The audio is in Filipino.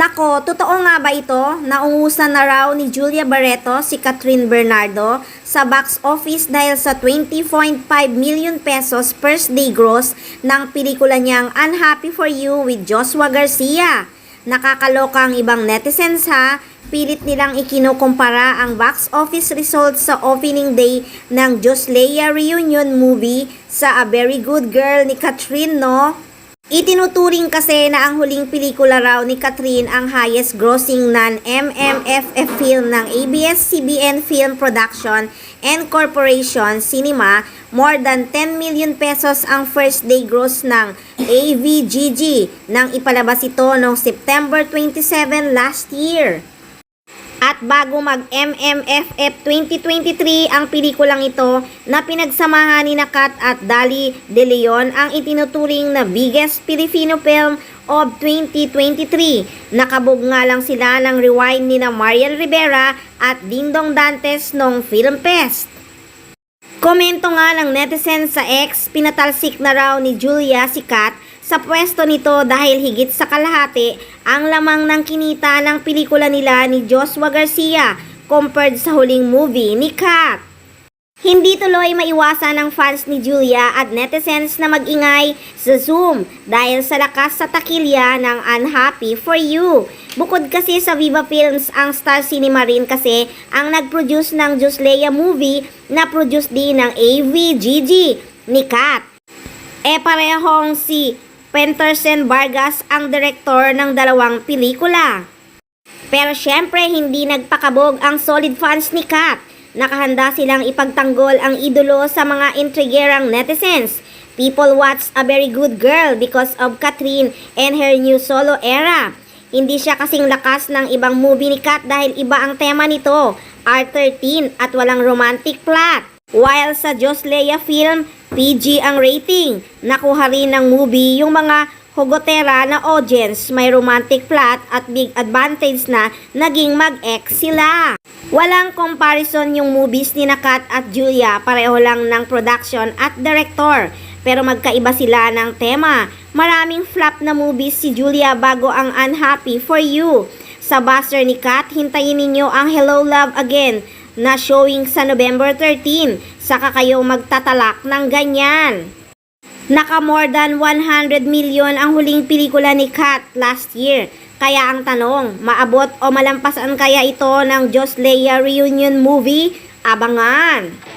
Nako, totoo nga ba ito? Naungusan na raw ni Julia Barreto si Catherine Bernardo sa box office dahil sa 20.5 million pesos first day gross ng pelikula niyang Unhappy for You with Joshua Garcia. Nakakaloka ang ibang netizens ha, pilit nilang ikinukumpara ang box office results sa opening day ng Joslea reunion movie sa A Very Good Girl ni Catherine, no? Itinuturing kasi na ang huling pelikula raw ni Catherine ang highest grossing non-MMFF film ng ABS-CBN Film Production and Corporation Cinema. More than 10 million pesos ang first day gross ng AVGG nang ipalabas ito noong September 27 last year. At bago mag-MMFF 2023 ang pelikulang ito na pinagsamahan ni Kat at Dali De Leon ang itinuturing na biggest Filipino film of 2023. Nakabog nga lang sila ng rewind ni na Marian Rivera at Dingdong Dantes nung Film Fest. Komento nga ng netizen sa X, pinatalsik na raw ni Julia si Kat sa pwesto nito dahil higit sa kalahati ang lamang ng kinita ng pelikula nila ni Joshua Garcia compared sa huling movie ni Kat. Hindi tuloy maiwasan ng fans ni Julia at netizens na mag-ingay sa Zoom dahil sa lakas sa takilya ng Unhappy for You. Bukod kasi sa Viva Films, ang Star Cinema rin kasi ang nag-produce ng Joslea movie na produce din ng AVGG ni Kat. Parehong si Pentersen Vargas ang direktor ng dalawang pelikula. Pero syempre hindi nagpakabog ang solid fans ni Kat. Nakahanda silang ipagtanggol ang idolo sa mga intrigerang netizens. People watch A Very Good Girl because of Catherine and her new solo era. Hindi siya kasing lakas ng ibang movie ni Kat dahil iba ang tema nito, R13 at walang romantic plot. While sa Joslea film, PG ang rating. Nakuha rin ng movie yung mga hugotera na audience, may romantic plot at big advantage na naging mag-ex sila. Walang comparison yung movies ni Kat at Julia, pareho lang ng production at director. Pero magkaiba sila ng tema. Maraming flop na movies si Julia bago ang Unhappy for You. Sa buzzer ni Kat, hintayin ninyo ang Hello Love Again na showing sa November 13. Saka kayo magtatalak ng ganyan. Naka more than 100 million ang huling pelikula ni Kat last year. Kaya ang tanong, maabot o malampasan kaya ito ng Joslea reunion movie? Abangan!